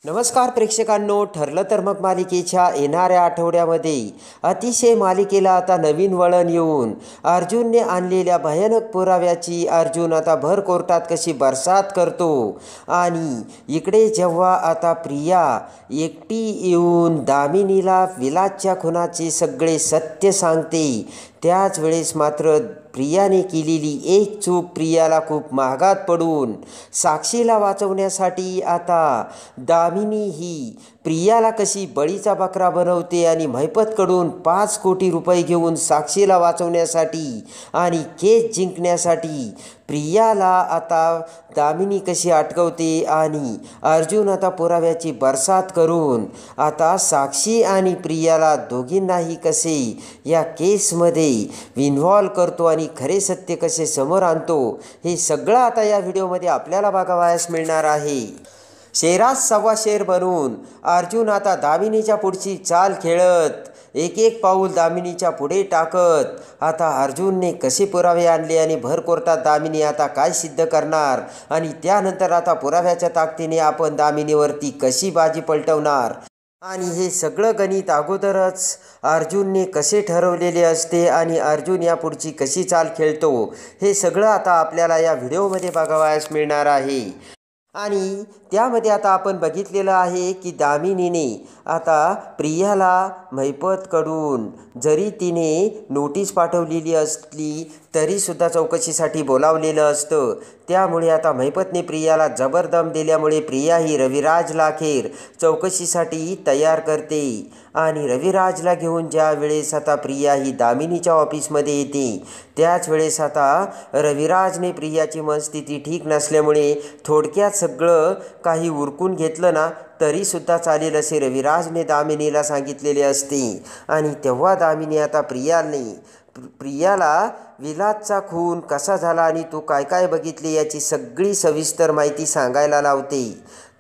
नमस्कार प्रेक्षकांनो, ठरलं तर मग मालिकेच्या येणाऱ्या आठवड्यामध्ये अतिशय मालिकेला आता नवीन वळण येऊन अर्जुनने आणलेल्या भयानक पुराव्याची अर्जुन आता भर कोर्टात कशी बरसात करतो आणि इकडे जेव्हा आता प्रिया एकटी येऊन दामिनीला विलासच्या खुनाचे सगळे सत्य सांगते, त्याच वेळेस मात्र प्रियाने केलेली एक चूक प्रियाला खूप महागात पडून साक्षीला वाचवण्यासाठी आता दामिनी ही प्रियाला कशी बळीचा बकरा बनवते आणि महिपतकडून 5 कोटी रुपये घेऊन साक्षीला वाचवण्यासाठी आणि केस जिंकण्यासाठी प्रियाला आता दामिनी कशी अटकवते आणि अर्जुन आता पुराव्याची बरसात करून आता साक्षी आणि प्रियाला दोघींनाही कसे या केसमध्ये इन्व्हॉल्व करतो आणि खरे सत्य कसे समोर आणतो, हे सगळं आता या व्हिडिओमध्ये आपल्याला बघावयास मिळणार आहे. शेरात सव्वा शेर बनून अर्जुन आता दामिनीच्या पुढची चाल खेळत एक एक पाऊल दामिनीच्या पुढे टाकत आता अर्जुनने कसे पुरावे आणले आणि भर कोर्टात दामिनी आता काय सिद्ध करणार आणि त्यानंतर आता पुराव्याच्या ताकदीने आपण दामिनीवरती कशी बाजी पलटवणार आणि हे सगळं गणित अगोदरच अर्जुनने कसे ठरवलेले असते आणि अर्जुन या पुढची कशी चाल खेळतो, हे सगळं आता आपल्याला या व्हिडिओमध्ये बघावयास मिळणार आहे. आणि त्यामध्ये आता आपण बघितलेलं आहे की दामिनीने आता प्रियाला महिपतकडून जरी तिने नोटीस पाठवलेली असली तरीसुद्धा चौकशीसाठी बोलावलेलं असतं. त्यामुळे आता महिपतने प्रियाला जबरदम दिल्यामुळे प्रिया ही रविराजला अखेर चौकशीसाठी तयार करते आणि रविराजला घेऊन ज्या वेळेस आता प्रिया ही दामिनीच्या ऑफिसमध्ये येते, त्याच वेळेस आता रविराजने प्रियाची मनस्थिती ठीक नसल्यामुळे थोडक्यात सगळं काही उरकून घेतलं ना तरीसुद्धा चालेल असे रविराजने दामिनीला सांगितलेले असते. आणि तेव्हा दामिनी आता प्रियाला विलासचा खून कसा झाला आणि तू काय काय बघितले याची सगळी सविस्तर माहिती सांगायला लावते.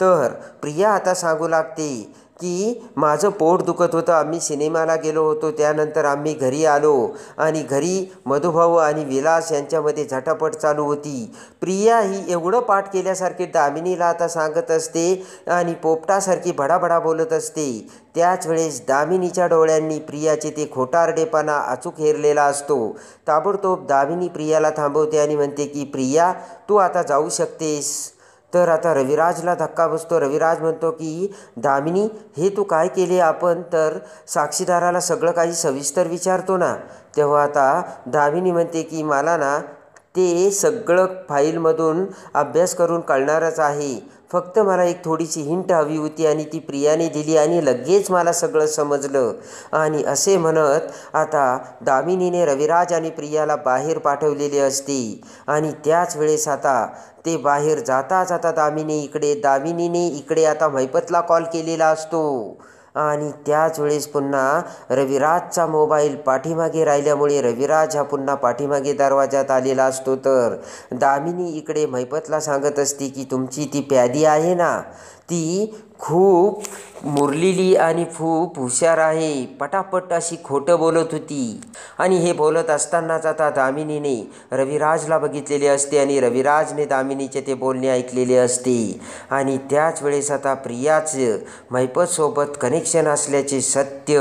तर प्रिया आता सांगू लागते की माझं पोट दुखत होतं, आम्ही सिनेमाला गेलो होतो, त्यानंतर आम्ही घरी आलो आणि घरी मधुभाऊ आणि विलास यांच्यामध्ये झटापट चालू होती. प्रिया ही एवढं पाठ केल्यासारखे दामिनीला आता सांगत असते आणि पोपटासारखी भडाभडा बोलत असते. त्याच वेळेस दामिनीच्या डोळ्यांनी प्रियाचे ते खोटारडेपणा अचूक हेरलेला असतो. ताबडतोब दामिनी प्रियाला थांबवते आणि म्हणते की प्रिया, तू आता जाऊ शकतेस. तर आता रविराजला धक्का बसतो. रविराज म्हणतो की दामिनी, हे तू काय केले? आपण तर साक्षीदाराला सगळं काही सविस्तर विचारतो ना. तेव्हा आता दामिनी म्हणते की मला ना ते सगळं फाईलमधून अभ्यास करून कळणारच आहे, फक्त मला एक थोडीशी हिंट हवी होती आणि ती प्रियाने दिली आणि लगेच मला सगळं समजलं. आणि असे म्हणत आता दामिनीने रविराज आणि प्रियाला बाहेर पाठवलेले असते. आणि त्याच वेळेस आता ते बाहेर जाता जाता दामिनीने इकडे आता महिपतला कॉल केलेला असतो. आणि त्याच वेळेस पुन्हा रविराजचा मोबाईल पाठीमागे राहिल्यामुळे रविराज हा पुन्हा पाठीमागे दरवाजात आलेला असतो. तर दामिनी इकडे महिपतला सांगत असते की तुमची ती प्यादी आहे ना, ती खूप मुरलेली आणि खूप हुशार आहे, पटापट अशी खोटं बोलत होती. आणि हे बोलत असतानाच आता दामिनीने रविराजला बघितलेले असते आणि रविराजने दामिनीचे ते बोलणे ऐकलेले असते. आणि त्याच वेळेस आता प्रियाचं महिपतसोबत कनेक्शन असल्याचे सत्य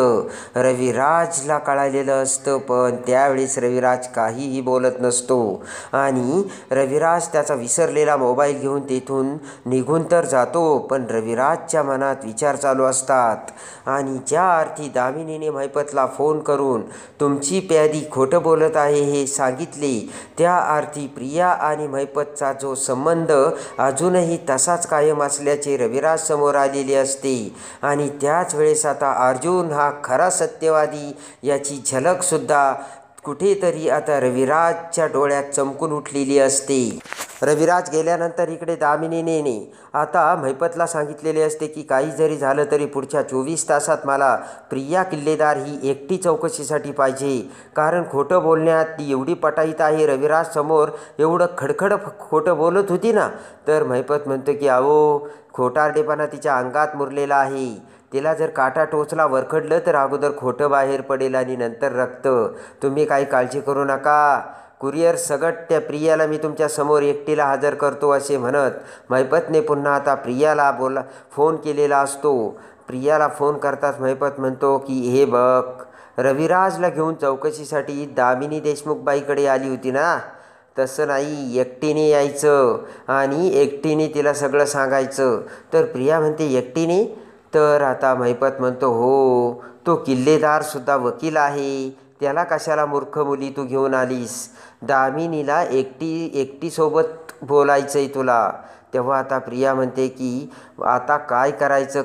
रविराजला कळालेलं असतं. पण त्यावेळेस रविराज काहीही बोलत नसतो आणि रविराज त्याचा विसरलेला मोबाईल घेऊन तेथून निघून तर जातो, पण रविराजच्या मनात विचार चालू असतात. आणि ज्या अर्थी दामिनीने महिपतला फोन करून तुमची प्यादी खोटं बोलत आहे हे सांगितले, त्या अर्थी प्रिया आणि महिपतचा जो संबंध अजूनही तसाच कायम असल्याचे रविराज समोर आलेले असते. आणि त्याच वेळेस आता अर्जुन हा खरा सत्यवादी याची झलकसुद्धा कुठेतरी आता रविराजच्या डोळ्यात चमकून उठलेली असते. रविराज गेल्यानंतर इकडे दामिनीने आता महिपतला सांगितलेले असते की काही जरी झालं तरी पुढच्या 24 तासात मला प्रिया किल्लेदार ही एकटी चौकशीसाठी पाहिजे, कारण खोटं बोलण्यात ती एवढी पटाईत आहे. रविराज समोर एवढं खडखड खोटं बोलत होती ना. तर महिपत म्हणतो की अहो, खोटारडेपणा तिच्या अंगात मुरलेला आहे, तिला जर काटा टोचला वरखडलं तर अगोदर खोटं बाहेर पडेल आणि नंतर रक्त. तुम्ही काही काळजी करू नका. कुरिअर सगट त्या प्रियाला मी तुमच्या समोर एकटीला हजर करतो असे म्हणत महिपतने पुन्हा आता प्रियाला फोन केलेला असतो. प्रियाला फोन करताच महिपत म्हणतो की हे बघ, रविराजला घेऊन चौकशीसाठी दामिनी देशमुख बाईकडे आली होती ना, तसं नाही, एकटीने यायचं आणि एकटीने तिला सगळं सांगायचं. तर प्रिया म्हणते एकटीने? तर आता महिपत म्हणतो हो, तो किल्लेदारसुद्धा वकील आहे, त्याला कशाला मूर्ख मुली तू घेऊन आलीस? दामिनीला एकटीसोबत बोलायचं आहे तुला. तेव्हा आता प्रिया म्हणते की आता काय करायचं,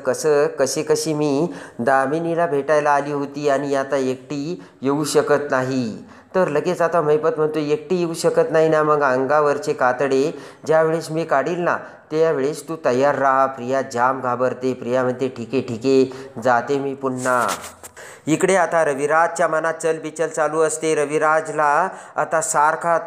कशी मी दामिनीला भेटायला आली होती आणि आता एकटी येऊ शकत नाही. तर लगेच आता महिपत म्हणतो एकटी येऊ शकत नाही ना, मग अंगावरचे कातडे ज्यावेळेस मी काढील ना त्यावेळेस तू तयार राहा. प्रिया जाम घाबरते. प्रिया म्हणते ठीक आहे, जाते मी पुन्हा. इकडे आता रविराजच्या मनात चलबिचल चालू असते. रविराजला आता सारखा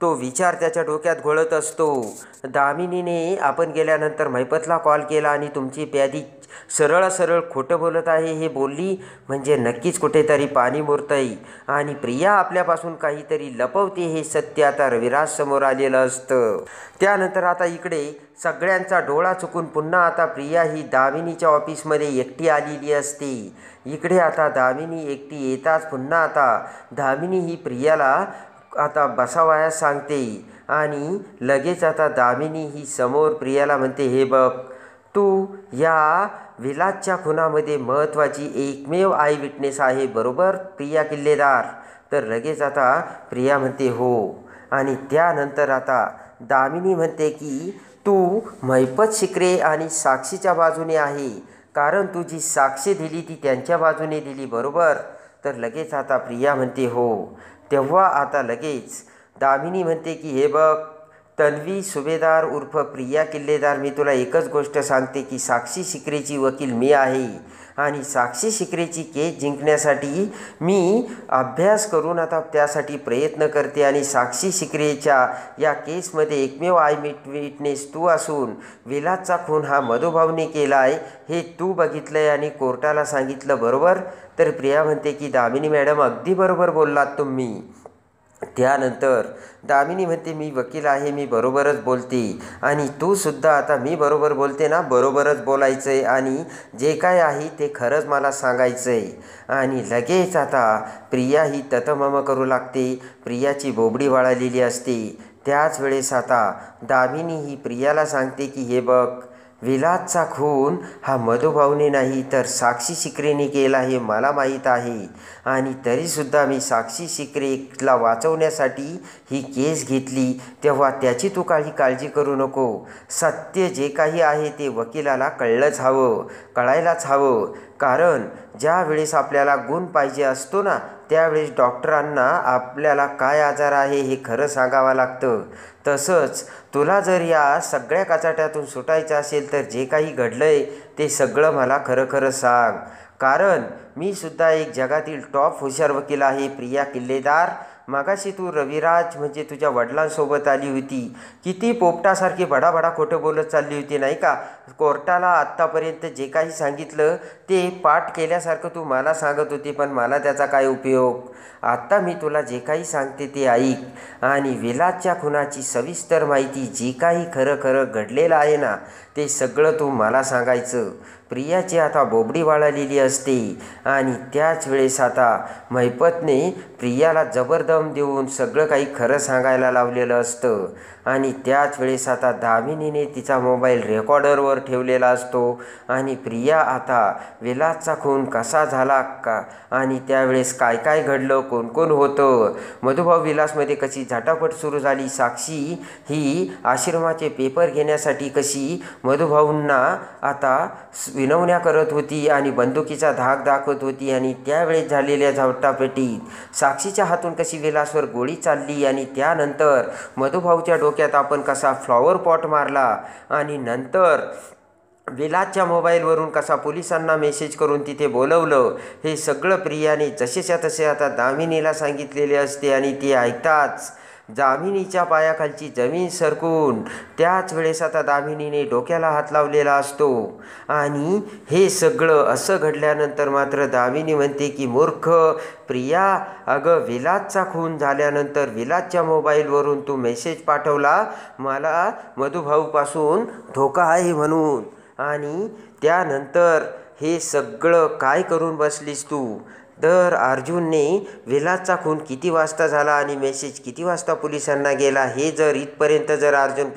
तो विचार त्याच्या डोक्यात घोळत असतो. दामिनीने आपण गेल्यानंतर महिपतला कॉल केला आणि तुमची प्यादी सरळ खोटं बोलत आहे हे बोलली म्हणजे नक्कीच कुठेतरी पाणी मुरतंय आणि प्रिया आपल्यापासून काहीतरी लपवते हे सत्य आता रविराज समोर आलेलं असतं. त्यानंतर आता इकडे सगळ्यांचा डोळा चुकून पुन्हा आता प्रिया ही दामिनीच्या ऑफिसमध्ये एकटी आलेली असते. इकडे आता दामिनी एकटी येताच पुन्हा आता दामिनी ही प्रियाला आता बसावयास सांगते आणि लगेच आता दामिनी ही समोर प्रियाला म्हणते हे बघ, तू या विलासच्या खुनामध्ये महत्त्वाची एकमेव आय विटनेस आहे बरोबर प्रिया किल्लेदार? तर लगेच आता प्रिया म्हणते हो. आणि त्यानंतर आता दामिनी म्हणते की तू महिपत शिकरे आणि साक्षीच्या बाजूने आहे, कारण तू जी साक्षी दिली ती त्यांच्या बाजूने दिली बरोबर? तर लगेच आता प्रिया म्हणते हो. तेव्हा आता लगेच दामिनी म्हणते की हे बघ तन्वी सुभेदार उर्फ प्रिया किल्लेदार, मी तुला एकच गोष्ट सांगते की साक्षी शिकरेची वकील मी आहे आणि साक्षी शिकरेची केस जिंकण्यासाठी मी अभ्यास करून आता त्यासाठी प्रयत्न करते आणि साक्षी शिकरेच्या या केसमध्ये एकमेव आय विटनेस तू असून विलासचा खून हा मधुभाऊने केला आहे हे तू बघितलं आहे आणि कोर्टाला सांगितलं बरोबर? तर प्रिया म्हणते की दामिनी मॅडम अगदी बरोबर बोललात तुम्ही. त्यानंतर दामिनी म्हणते मी वकील आहे, मी बरोबरच बोलते आणि तू सुद्धा आता मी बरोबर बोलते ना, बरोबरच बोलायचं आहे आणि जे काय आहे ते खरंच मला सांगायचं आहे. आणि लगेच आता प्रिया ही ततमम करू लागते. प्रियाची बोबडी वळालेली असते. त्याच वेळेस आता दामिनी ही प्रियाला सांगते की हे बघ, विलासचा खून हा मधुभाऊने नाही तर साक्षी शिकरेने केला हे मला माहीत आहे आणि तरीसुद्धा मी साक्षी शिकरेला वाचवण्यासाठी ही केस घेतली. तेव्हा त्याची तू काही काळजी करू नको. सत्य जे काही आहे ते वकिलाला कळायलाच हवं, कारण ज्या वेळेस आपल्याला गुण पाहिजे असतो ना त्यावेळेस डॉक्टरांना आपल्याला काय आजार आहे हे खरं सांगावं लागतं. तसंच तुला जर या सगळ्या कचाट्यातून सुटायचं असेल तर जे काही घडलंय ते सगळं मला खरं सांग, कारण मी सुद्धा एक जगातील टॉप हुशार वकील आहे प्रिया किल्लेदार. मगाशी तू रविराज म्हणजे तुझ्या वडिलांसोबत आली होती, किती पोपटासारखी बडाबडा खोटं बोलत चालली होती नाही का? कोर्टाला आत्तापर्यंत जे काही सांगितलं ते पाठ केल्यासारखं तू मला सांगत होती, पण मला त्याचा काय उपयोग? आत्ता मी तुला जे काही सांगते ते ऐक आणि विलासच्या खुनाची सविस्तर माहिती जी काही खरं घडलेलं आहे ना ते सगळं तू मला सांगायचं. प्रियाची आता बोबडी वाळलेली असते आणि त्याच वेळेस आता महिपतने प्रियाला जबरदम देऊन सगळं काही खरं सांगायला लावलेलं असतं आणि त्याच वेळेस आता दामिनीने तिचा मोबाईल रेकॉर्डरवर ठेवलेला असतो आणि प्रिया आता विलासचा खून कसा झाला का आणि त्यावेळेस काय घडलं, कोण होतं, मधुभाऊ विलासमध्ये कशी झटापट सुरू झाली, साक्षी ही आश्रमाचे पेपर घेण्यासाठी कशी मधुभाऊंना आता विनवण्या करत होती आणि बंदुकीचा धाक दाखवत होती आणि त्यावेळेस झालेल्या झटापटीत साक्षीच्या हातून कशी विलासवर गोळी चालली आणि त्यानंतर मधुभाऊच्या डोक्यात आपण कसा फ्लॉवर पॉट मारला आणि नंतर विलासच्या मोबाईलवरून कसा पोलिसांना मेसेज करून तिथे बोलवलं, हे सगळं प्रियाने जसेच्या तसे आता दामिनीला सांगितलेले असते आणि ती ऐकताच दामिनीच्या पायाखालची जमीन सरकून त्याच वेळेस आता दामिनीने डोक्याला हात लावलेला असतो. आणि हे सगळं असं घडल्यानंतर मात्र दामिनी म्हणते की मूर्ख प्रिया, अगं विलासचा खून झाल्यानंतर विलासच्या मोबाईलवरून तू मेसेज पाठवला मला मधुभाऊपासून धोका आहे म्हणून, आणि त्यानंतर हे सगळं काय करून बसलीस तू. तर अर्जुनने विलासचा खून किती वाजता झाला आणि मेसेज किती वाजता पोलिसांना गेला हे जर इथपर्यंत जर अर्जुन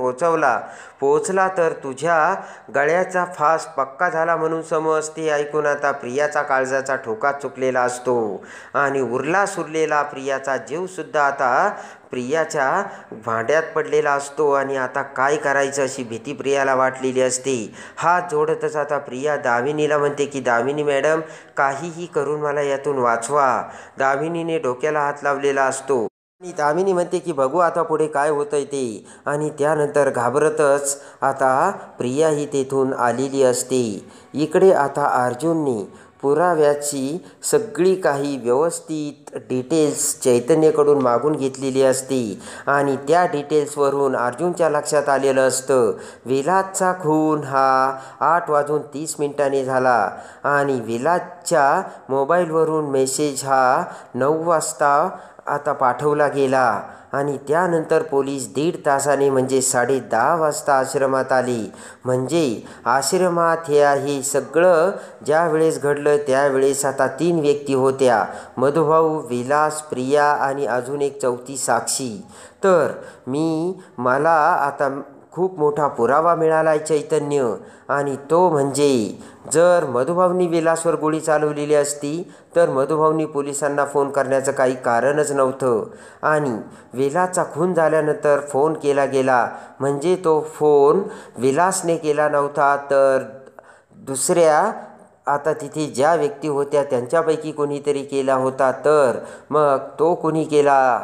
पोहोचला तर तुझ्या गळ्याचा फास पक्का झाला म्हणून समज. ते ऐकून आता प्रियाचा काळजाचा ठोका चुकलेला असतो आणि उरलेला प्रियाचा जीवसुद्धा आता प्रियाच्या भांड्यात पडलेला असतो. आणि आता काय करायचं अशी भीती प्रियाला वाटलेली असते. हात जोडतच आता प्रिया दामिनीला म्हणते की दामिनी मॅडम, काहीही करून मला यातून वाचवा. दामिनीने डोक्याला हात लावलेला असतो आणि दामिनी म्हणते की बघू आता पुढे काय होतंय ते. आणि त्यानंतर घाबरतच आता प्रिया ही तेथून आलेली असते. इकडे आता अर्जुनने पुराव्याची सगळी काही व्यवस्थित डिटेल्स चैतन्यकडून मागून घेतलेली असते आणि त्या डिटेल्सवरून अर्जुनच्या लक्षात आलेलं असतं विलासचा खून हा 8:30 झाला आणि विलासच्या मोबाईलवरून मेसेज हा 9 वाजता आता पाठवला गेला. आणि त्यानंतर पोलीस 1.5 तासाने म्हणजे 10:30 वाजता आश्रमात आले. म्हणजे आश्रमात हे सगळं ज्या वेळेस घडलं त्यावेळेस आता 3 व्यक्ती होत्या, मधुभाऊ, विलास, प्रिया आणि अजून एक चौथी साक्षी. तर मला आता खूप मोठा पुरावा मिळाला आहे चैतन्य, आणि तो म्हणजे जर मधुभाऊंनी विलासवर गोळी चालवलेली असती तर मधुभाऊंनी पोलिसांना फोन करण्याचं काही कारणच नव्हतं. आणि विलासचा खून झाल्यानंतर फोन केला गेला म्हणजे तो फोन विलासने केला नव्हता तर दुसऱ्या आता तिथे ज्या व्यक्ती होत्या त्यांच्यापैकी कोणीतरी केला होता. तर मग तो कोणी केला.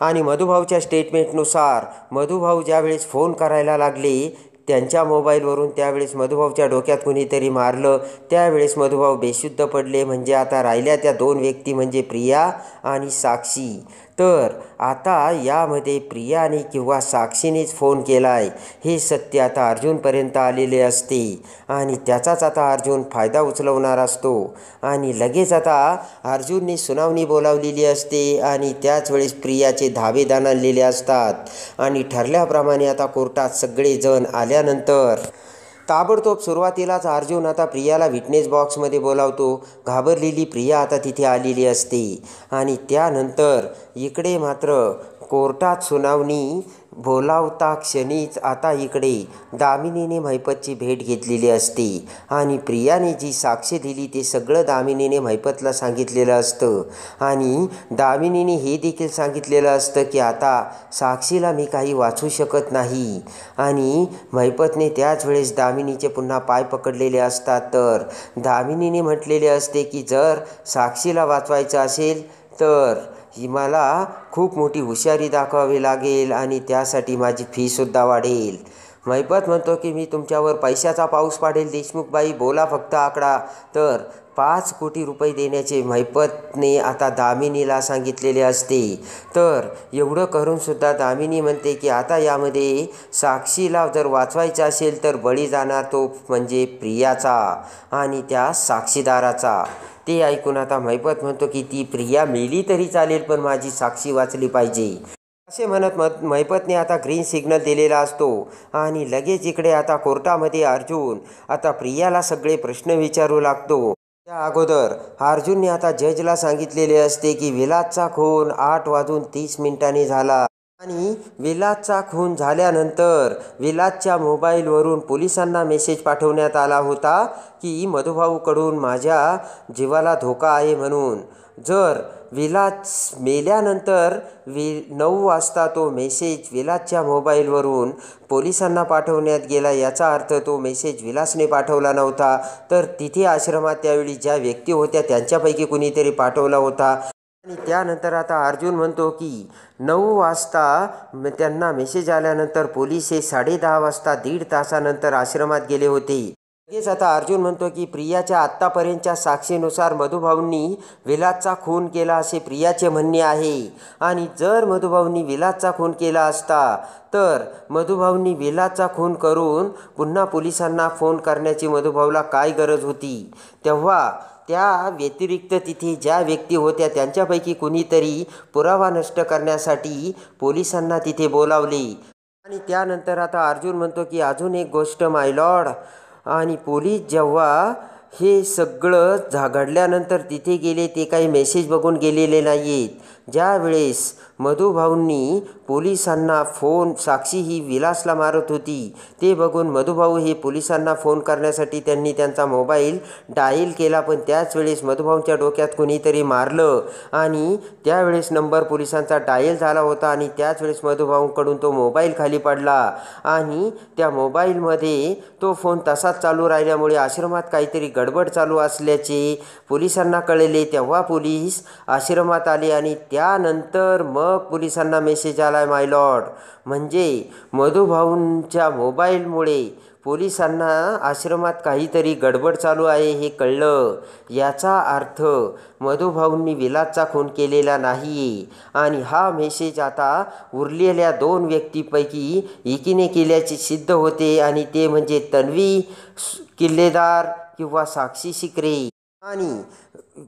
आणि मधुभाऊच्या स्टेटमेंटनुसार मधुभाऊ ज्यावेळेस फोन करायला लागले त्यांच्या मोबाईलवरून त्यावेळेस मधुभाऊच्या डोक्यात कुणीतरी मारलं. त्यावेळेस मधुभाऊ बेशुद्ध पडले. म्हणजे आता राहिल्या त्या 2 व्यक्ती म्हणजे प्रिया आणि साक्षी. तर आता यामध्ये प्रियाने किंवा साक्षीनेच फोन केला आहे हे सत्य आता अर्जुनपर्यंत आलेले असते आणि त्याचाच आता अर्जुन फायदा उचलवणार असतो. आणि लगेच आता अर्जुनने सुनावणी बोलावलेली असते आणि त्याच वेळेस प्रियाचे धाबेदान आणलेले असतात आणि ठरल्याप्रमाणे आता कोर्टात सगळेजण आल्यानंतर ताबडतोब सुरुवातीलाच अर्जुन आता प्रियाला विटनेस बॉक्समध्ये बोलावतो. घाबरलेली प्रिया आता तिथे आलेली असते आणि त्यानंतर इकडे मात्र कोर्टात सुनावणी बोलावता क्षणीच आता इकडे दामिनीने महिपतची भेट घेतलेली असते आणि प्रियाने जी साक्ष दिली ते सगळं दामिनीने महिपतला सांगितलेलं असतं. आणि दामिनीने हे देखील सांगितलेलं असतं की आता साक्षीला मी काही वाचू शकत नाही. आणि महिपतने त्याच वेळेस दामिनीचे पुन्हा पाय पकडलेले असतात. तर दामिनीने म्हटलेले असते की जर साक्षीला वाचवायचं असेल तर मला खूप मोठी हुशारी दाखवावी लागेल आणि त्यासाठी माझी फीसुद्धा वाढेल. महिपत म्हणतो की मी तुमच्यावर पैशाचा पाऊस पाडेल देशमुखबाई, बोला फक्त आकडा. तर 5 कोटी रुपये देण्याचे महिपतने आता दामिनीला सांगितलेले असते. तर एवढं करूनसुद्धा दामिनी म्हणते की आता यामध्ये साक्षीला जर वाचवायचं असेल तर बळी जाणार तो म्हणजे प्रियाचा आणि त्या साक्षीदाराचा. ते ऐकून आता महिपत म्हणतो की ती प्रिया मेली तरी चालेल पण माझी साक्षी वाचली पाहिजे असे म्हणत महिपतने आता ग्रीन सिग्नल दिलेला असतो. आणि लगेच इकडे आता कोर्टामध्ये अर्जुन आता प्रियाला सगळे प्रश्न विचारू लागतो. त्या अगोदर अर्जुनने आता जजला सांगितलेले असते की विलासचा खून 8:30 झाला आणि विलासचा खून झाल्यानंतर विलासच्या मोबाईलवरून पोलिसांना मेसेज पाठवण्यात आला होता की मधुभाऊकडून माझ्या जीवाला धोका आहे म्हणून. जर विलास मेल्यानंतर 9 वाजता तो मेसेज विलासच्या मोबाईलवरून पोलिसांना पाठवण्यात गेला याचा अर्थ तो मेसेज विलासने पाठवला नव्हता तर तिथे आश्रमात त्यावेळी ज्या व्यक्ती होत्या त्यांच्यापैकी कुणीतरी पाठवला होता. आणि त्यानंतर आता अर्जुन म्हणतो की 9 वाजता त्यांना मेसेज आल्यानंतर पोलीस हे 10:30 वाजता 1.5 तासानंतर आश्रमात गेले होते. लगेच आता अर्जुन म्हणतो की प्रियाच्या आत्तापर्यंतच्या साक्षीनुसार मधुभाऊंनी विलासचा खून केला असे प्रियाचे म्हणणे आहे. आणि जर मधुभाऊंनी विलासचा खून केला असता तर मधुभाऊंनी विलासचा खून करून पुन्हा पोलिसांना फोन करण्याची मधुभाऊला काय गरज होती. तेव्हा त्या व्यतिरिक्त तिथे ज्या व्यक्ती होत्या त्यांच्यापैकी कुणीतरी पुरावा नष्ट करण्यासाठी पोलिसांना तिथे बोलावले. आणि त्यानंतर आता अर्जुन म्हणतो की अजून एक गोष्ट माय लॉर्ड, आणि पोलीस जेव्हा हे सगळं घडल्यानंतर तिथे गेले ते काही मेसेज बघून गेलेले नाही आहेत. ज्यावेळेस मधुभाऊंनी पोलिसांना फोन, साक्षी ही विलासला मारत होती ते बघून मधुभाऊ हे पोलिसांना फोन करण्यासाठी त्यांनी त्यांचा मोबाईल डायल केला. पण त्याच वेळेस मधुभाऊंच्या डोक्यात कोणीतरी मारलं आणि त्यावेळेस नंबर पोलिसांचा डायल झाला होता आणि त्याच वेळेस मधुभाऊंकडून तो मोबाईल खाली पडला आणि त्या मोबाईलमध्ये तो फोन तसाच चालू राहिल्यामुळे आश्रमात काहीतरी गडबड चालू असल्याचे पोलिसांना कळले. तेव्हा पोलीस आश्रमात आले आणि त्यानंतर मग पोलिसांना मेसेज आला माय लॉर्ड. म्हणजे मधुभाऊंच्या मोबाईलमुळे पोलिसांना आश्रमात काहीतरी गडबड चालू आहे हे कळलं. याचा अर्थ मधुभाऊंनी विलासचा खून केलेला नाही आणि हा मेसेज आता उरलेल्या 2 व्यक्तींपैकी एकीने केल्याचे सिद्ध होते आणि ते म्हणजे तन्वी किल्लेदार किंवा साक्षी शिकरे. आणि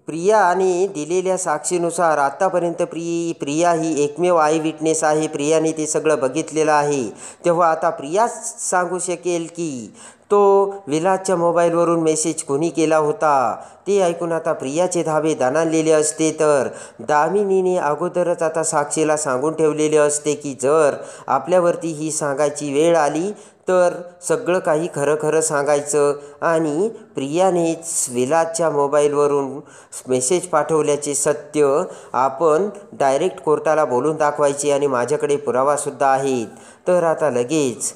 प्रियाने दिलेल्या साक्षीनुसार आत्तापर्यंत प्रिया ही एकमेव आय विटनेस आहे. प्रियाने ते सगळं बघितलेलं आहे. तेव्हा आता प्रिया सांगू शकेल की तो विलासच्या मोबाईलवरून मेसेज कोणी केला होता. ते ऐकून आता प्रियाचे धाबे दणाणलेले असते. तर दामिनीने अगोदरच आता साक्षीला सांगून ठेवलेले असते की जर आपल्यावरती ही सांगायची वेळ आली तर सगळं काही खरं खरं सांगायचं. आणि प्रियानेच विलासच्या मोबाईलवरून मेसेज पाठवल्याचे सत्य आपण डायरेक्ट कोर्टाला बोलून दाखवायचे आणि माझ्याकडे पुरावासुद्धा आहेत. तर आता लगेच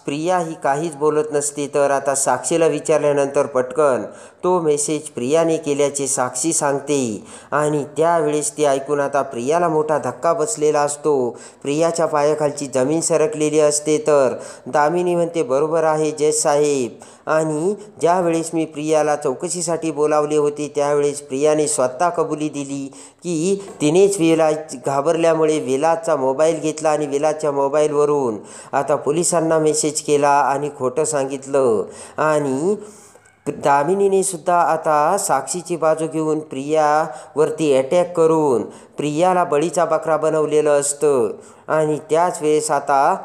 प्रिया ही काहीच बोलत नसते. तर आता साक्षीला विचारल्यानंतर पटकन तो मेसेज प्रियाने केल्याचे साक्षी सांगते आणि त्यावेळेस ते ऐकून आता प्रियाला मोठा धक्का बसलेला असतो. प्रियाच्या पायाखालची जमीन सरकलेली असते. तर दामिनी म्हणते बरोबर आहे जज साहेब. आणि ज्यावेळेस मी प्रियाला चौकशीसाठी बोलावले होते त्यावेळेस प्रियाने स्वतः कबुली दिली की तिनेच विलास घाबरल्यामुळे विलासचा मोबाईल घेतला आणि विलासच्या मोबाईलवरून आता पोलिसांना मेसेज केला आणि खोटं सांगितलं. आणि दामिनीने सुद्धा आता साक्षीची बाजू घेऊन प्रियावरती अटॅक करून प्रियाला बळीचा बकरा बनवलेलं असतं. आणि त्याच वेळेस आता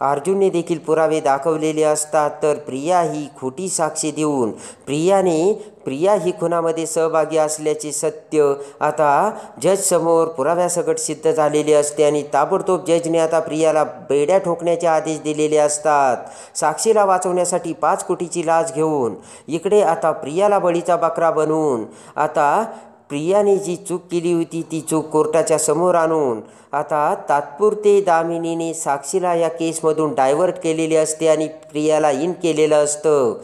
अर्जुनने देखील पुरावे दाखवलेले असतात. तर प्रिया ही खोटी साक्षी देऊन प्रिया ही खुनामध्ये सहभागी असल्याचे सत्य आता जजसमोर पुराव्यासकट सिद्ध झालेले असते आणि ताबडतोब जजने आता प्रियाला बेड्या ठोकण्याचे आदेश दिलेले असतात. साक्षीला वाचवण्यासाठी 5 कोटीची लाच घेऊन इकडे आता प्रियाला बळीचा बकरा बनवून आता प्रियाने जी चूक केली होती ती चूक कोर्टाच्या समोर आणून आता तात्पुरते दामिनीने साक्षीला या केसमधून डायव्हर्ट केलेले असते आणि प्रियाला इन केलेलं असतं.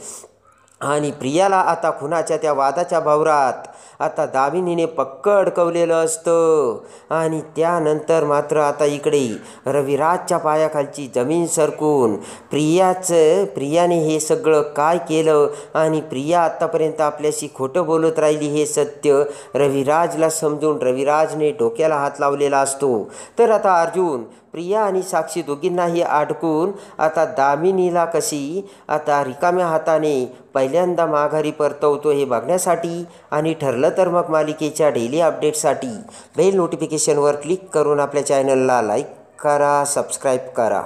आणि प्रियाला आता खुनाच्या त्या वादाच्या भोवरात आता दामिनीने पक्क अडकवलेलं असतं. आणि त्यानंतर मात्र आता इकडे रविराजच्या पायाखालची जमीन सरकून प्रियाने हे सगळं काय केलं आणि प्रिया आत्तापर्यंत आपल्याशी खोटं बोलत राहिली हे सत्य रविराजला समजून रविराजने डोक्याला हात लावलेला असतो. तर आता अर्जुन प्रिया आणि साक्षी दोघींनाही अडकून आता दामिनीला कशी आता रिकाम्या हाताने पहिल्यांदा माघारी परतवतो हे बघण्यासाठी आणि ठरलं तर मग मालिकेच्या डेली अपडेटसाठी बेल नोटिफिकेशनवर क्लिक करून आपल्या चॅनलला लाईक करा, सबस्क्राईब करा.